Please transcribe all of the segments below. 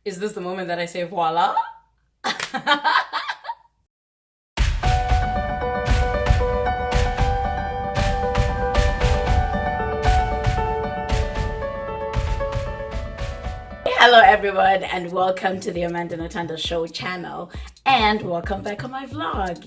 Is this the moment that I say voila? Hello everyone and welcome to the Amanda Notanda Show channel and welcome back on my vlog.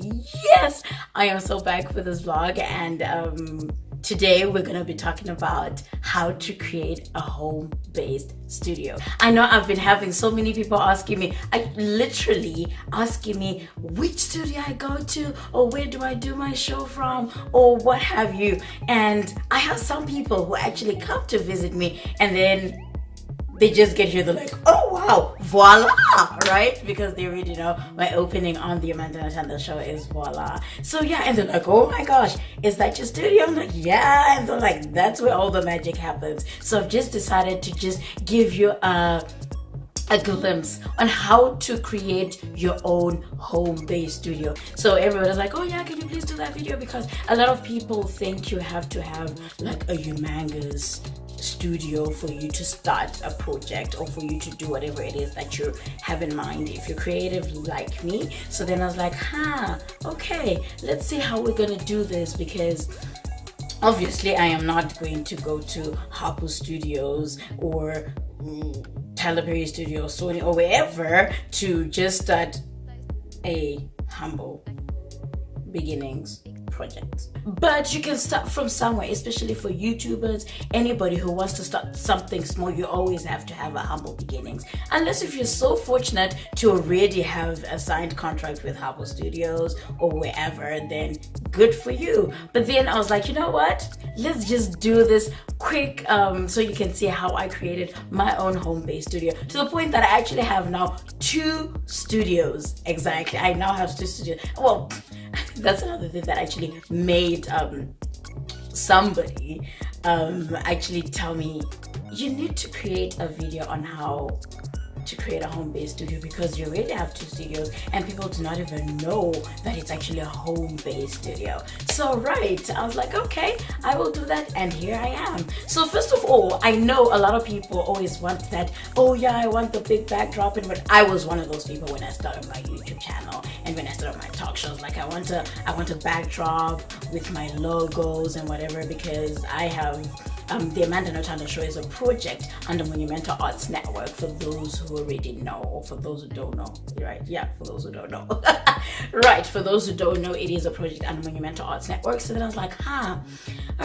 Yes, I am so back with this vlog and today we're going to be talking about how to create a home-based studio. I know I've been having so many people asking me, literally asking me which studio I go to or where do I do my show from or what have you. And I have some people who actually come to visit me and then they just get here, they're like, oh wow, voila, right? Because they already know my opening on the Amanda Natanda Show is voila. So yeah, and they're like, oh my gosh, is that your studio? I'm like, yeah. And they're like, that's where all the magic happens. So I've just decided to just give you a glimpse on how to create your own home-based studio. So everybody's like, oh yeah, can you please do that video? Because a lot of people think you have to have like a humongous studio for you to start a project or for you to do whatever it is that you have in mind if you're creative like me. So then I was like, okay, let's see how we're gonna do this, because obviously I am not going to go to Harpo Studios or Tyler Perry Studios, Sony, or wherever to just start a humble beginnings project. But you can start from somewhere, especially for YouTubers, anybody who wants to start something small. You always have to have a humble beginnings, unless if you're so fortunate to already have a signed contract with Harpo Studios or wherever, then good for you. But then I was like, you know what, let's just do this quick so you can see how I created my own home-based studio, to the point that I actually have now 2 studios. Exactly, I now have 2 studios. Well, that's another thing that actually made somebody actually tell me, you need to create a video on how to create a home-based studio, because you already have 2 studios and people do not even know that it's actually a home-based studio. So right, I was like, okay, I will do that, and here I am. So first of all, I know a lot of people always want that, oh yeah, I want the big backdrop, and but I was one of those people when I started my YouTube channel and when I started my talk shows. Like I want a backdrop with my logos and whatever, because I have the Amanda Notanda Show is a project under Monumental Arts Network, for those who already know, or for those who don't know, right? Yeah, for those who don't know. Right, for those who don't know, it is a project under Monumental Arts Network. So then I was like, all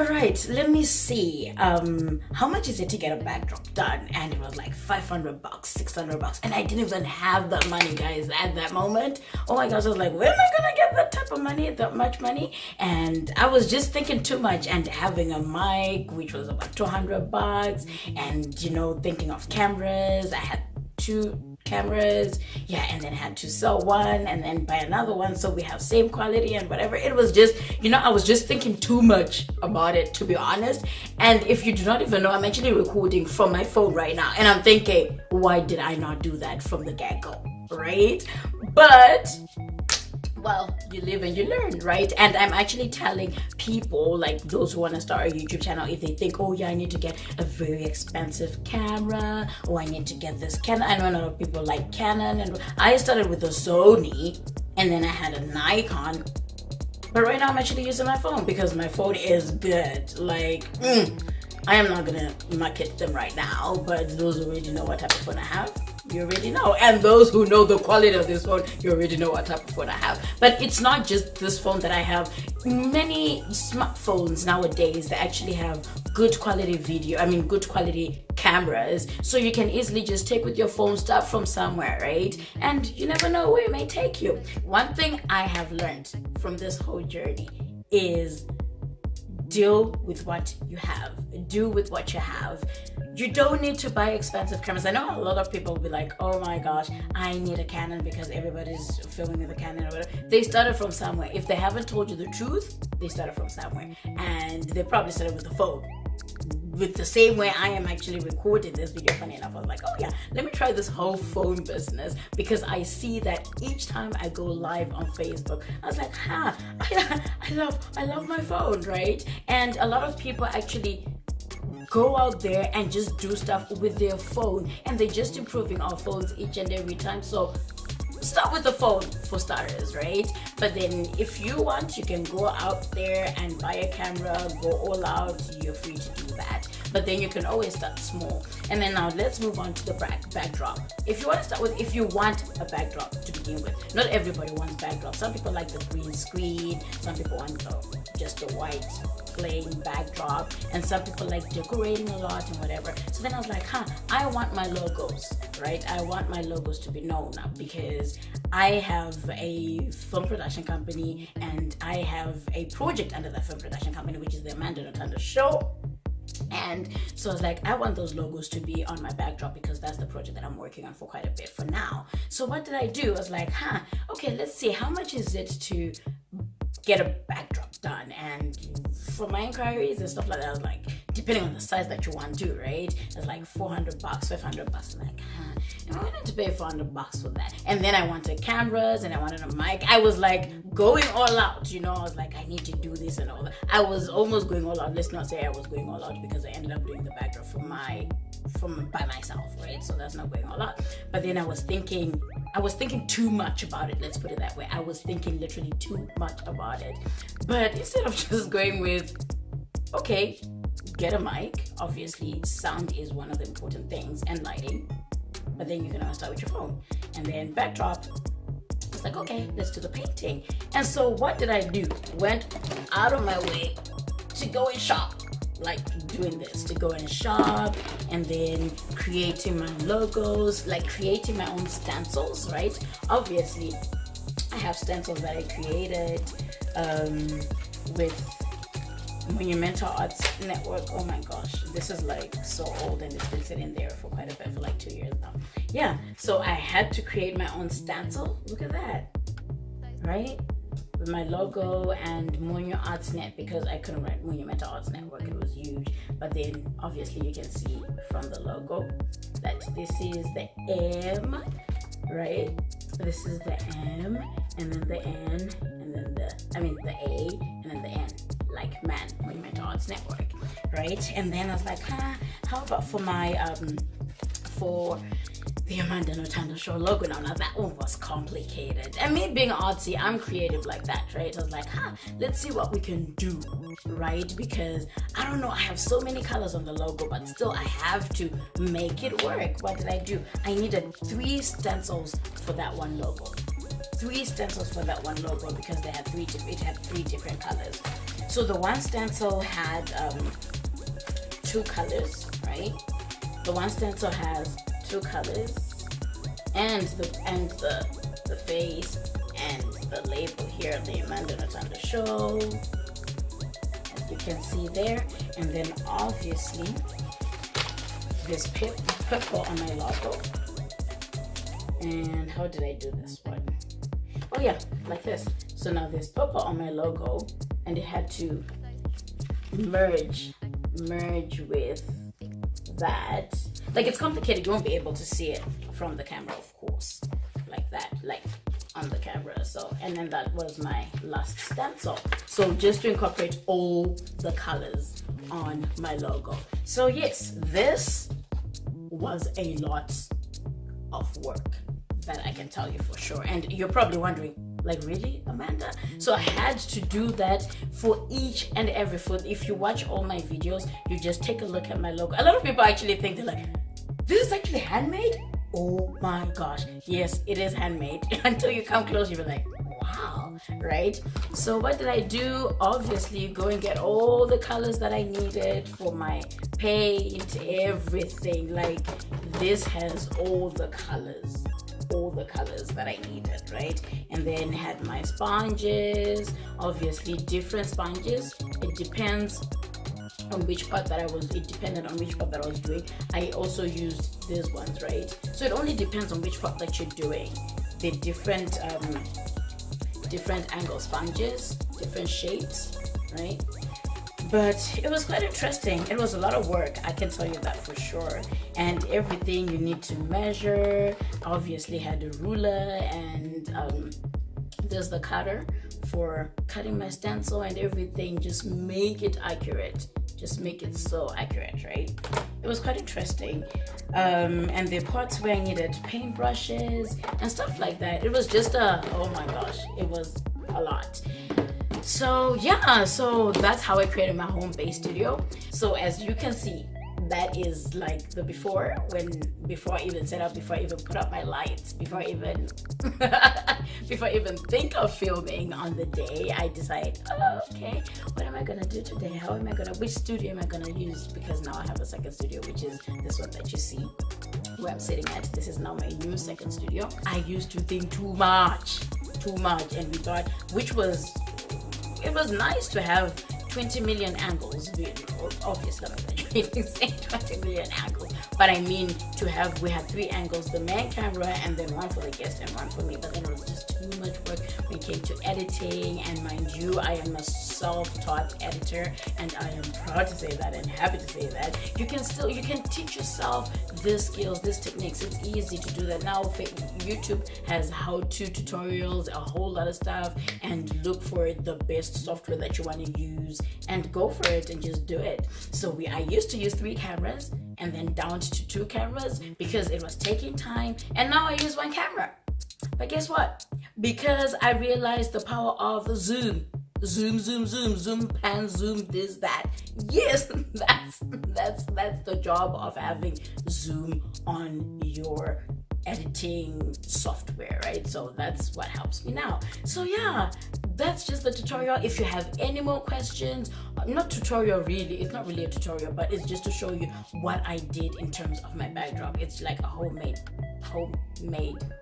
right, let me see, how much is it to get a backdrop done? And it was like $500, $600, and I didn't even have that money, guys, at that moment. Oh my gosh, I was like, where am I gonna get that type of money, that much money? And I was just thinking too much, and having a mic, which was about $200, and you know, thinking of cameras. I had 2 cameras, yeah, and then had to sell one and then buy another one so we have same quality and whatever. It was just, you know, I was just thinking too much about it, to be honest. And if you do not even know, I'm actually recording from my phone right now, and I'm thinking, why did I not do that from the get-go, right? But well, you live and you learn, right? And I'm actually telling people, like those who want to start a YouTube channel, if they think, oh yeah, I need to get a very expensive camera, or I need to get this Canon. I know a lot of people like Canon, and I started with a Sony, and then I had a Nikon. But right now I'm actually using my phone because my phone is good. Like, I am not gonna market them right now, but those who already know what type of phone I have, you already know. And those who know the quality of this phone, you already know what type of phone I have. But it's not just this phone that I have. Many smartphones nowadays, they actually have good quality good quality cameras. So you can easily just take with your phone, start from somewhere, right? And you never know where it may take you. One thing I have learned from this whole journey is deal with what you have. Do with what you have. You don't need to buy expensive cameras. I know a lot of people will be like, oh my gosh, I need a Canon because everybody's filming with a Canon or whatever. They started from somewhere. If they haven't told you the truth, they started from somewhere. And they probably started with the phone. With the same way I am actually recording this video, funny enough, I was like, oh yeah, let me try this whole phone business, because I see that each time I go live on Facebook, I was like, I love my phone, right? And a lot of people actually go out there and just do stuff with their phone, and they're just improving our phones each and every time. So start with the phone for starters, right? But then if you want, you can go out there and buy a camera, go all out. You're free to do that. But then you can always start small. And then now let's move on to the backdrop. If you want to start with, if you want a backdrop to begin with, not everybody wants backdrop. Some people like the green screen, some people want just a white plain backdrop, and some people like decorating a lot and whatever. So then I was like, I want my logos, right? I want my logos to be known now, because I have a film production company and I have a project under that film production company, which is the Amanda Notando Show. And so I was like, I want those logos to be on my backdrop, because that's the project that I'm working on for quite a bit for now. So what did I do? I was like, okay, let's see, how much is it to get a backdrop done? And for my inquiries and stuff like that, I was like, depending on the size that you want to do, right? It's like $400, $500. I'm like, am I willing to pay $400 for that? And then I wanted cameras and I wanted a mic. I was like going all out, I was like, I need to do this and all that. I was almost going all out. Let's not say I was going all out, because I ended up doing the backdrop by myself, right? So that's not going all out. But then I was thinking too much about it. Let's put it that way. I was thinking literally too much about it. But instead of just going with, okay, get a mic. Obviously, sound is one of the important things, and lighting. But then you can always start with your phone. And then backdrop, it's like, okay, let's do the painting. And so what did I do? Went out of my way to go and shop. Like doing this, to go and shop, and then creating my logos, like creating my own stencils, right? Obviously, I have stencils that I created with Monumental Arts Network. Oh my gosh, this is like so old, and it's been sitting there for quite a bit, for like 2 years now. Yeah, so I had to create my own stencil. Look at that, right? With my logo and Monumental Arts Net, because I couldn't write Monumental Arts Network, it was huge. But then obviously you can see from the logo that this is the M, right? This is the M, and then the N, and then the A, and then the N, like man, Monumental Arts Network, right? And then I was like, how about for my for the Amanda Notando Show logo now that one was complicated. And me being artsy, I'm creative like that, right? I was like, let's see what we can do, right? Because I don't know, I have so many colors on the logo, but still I have to make it work. What did I do? I needed 3 stencils for that one logo. 3 stencils for that one logo, because they had it had 3 different colors. So the one stencil had 2 colors, right? The one stencil has 2 colors, and the face and the label here, the Amanda Notando Show, as you can see there. And then obviously this purple on my logo. And how did I do this one? Oh yeah, like this. So now there's purple on my logo, and it had to merge with that. Like, it's complicated, you won't be able to see it from the camera, of course, like that, like on the camera. So, and then that was my last stencil. So just to incorporate all the colors on my logo. So yes, this was a lot of work, that I can tell you for sure. And you're probably wondering, like, really, Amanda? So I had to do that for each and every foot. If you watch all my videos, you just take a look at my logo. A lot of people actually think, they're like, this is actually handmade? Oh my gosh, yes, it is handmade. Until you come close, you'll be like, wow, right? So what did I do? Obviously, go and get all the colors that I needed for my paint, everything. Like, this has all the colors that I needed, right? And then had my sponges, obviously different sponges. It depends on which part that it depended on which part that I was doing. I also used these ones, right? So it only depends on which part that you're doing. The different angle sponges, different shapes, right? But it was quite interesting. It was a lot of work, I can tell you that for sure. And everything you need to measure, obviously had a ruler, and there's the cutter for cutting my stencil and everything. Just make it accurate, just make it so accurate, right? It was quite interesting. And the parts where I needed paintbrushes and stuff like that, it was just oh my gosh, it was a lot. So yeah, so that's how I created my home-based studio. So as you can see, that is like the before I even set up, before I even put up my lights, before I even think of filming on the day. I decide, oh, okay, what am I gonna do today? Which studio am I gonna use? Because now I have a second studio, which is this one that you see where I'm sitting at. This is now my new second studio. I used to think too much, and we thought, it was nice to have 20 million angles. Obviously, I'm not saying 20 million angles, but I mean we had 3 angles: the main camera, and then one for the guest and one for me. But then it was just too much work when it came to editing. And mind you, I am a self-taught editor, and I am proud to say that and happy to say that. You can teach yourself these skills, these techniques. It's easy to do that now. YouTube has how-to tutorials, a whole lot of stuff, and look for the best software that you want to use and go for it and just do it. So I used to use 3 cameras and then down to 2 cameras because it was taking time, and now I use 1 camera. But guess what? Because I realized the power of the zoom, pan, zoom, this, that. Yes, that's the job of having zoom on your editing software, right? So that's what helps me now. So yeah, that's just the tutorial. If you have any more questions, not tutorial really, it's not really a tutorial, but it's just to show you what I did in terms of my backdrop. It's like a homemade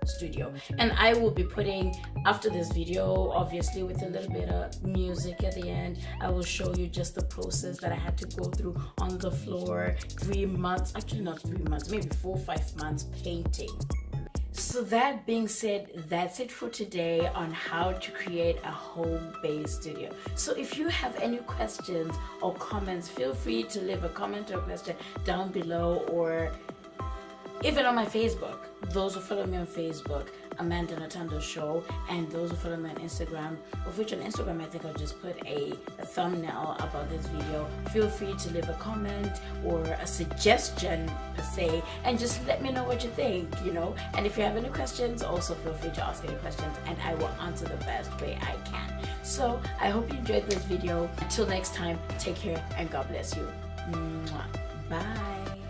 studio, and I will be putting, after this video, obviously with a little bit of music at the end, I will show you just the process that I had to go through on the floor. 3 months, actually not 3 months, maybe 4 or 5 months painting. So that being said, that's it for today on how to create a home-based studio. So if you have any questions or comments, feel free to leave a comment or question down below, or even on my Facebook. Those who follow me on Facebook, Amanda Natando Show, and those who follow me on Instagram, of which on Instagram I think I'll just put a thumbnail about this video. Feel free to leave a comment or a suggestion per se, and just let me know what you think, and if you have any questions, also feel free to ask any questions, and I will answer the best way I can. So I hope you enjoyed this video. Until next time, take care and God bless you. Mwah. Bye.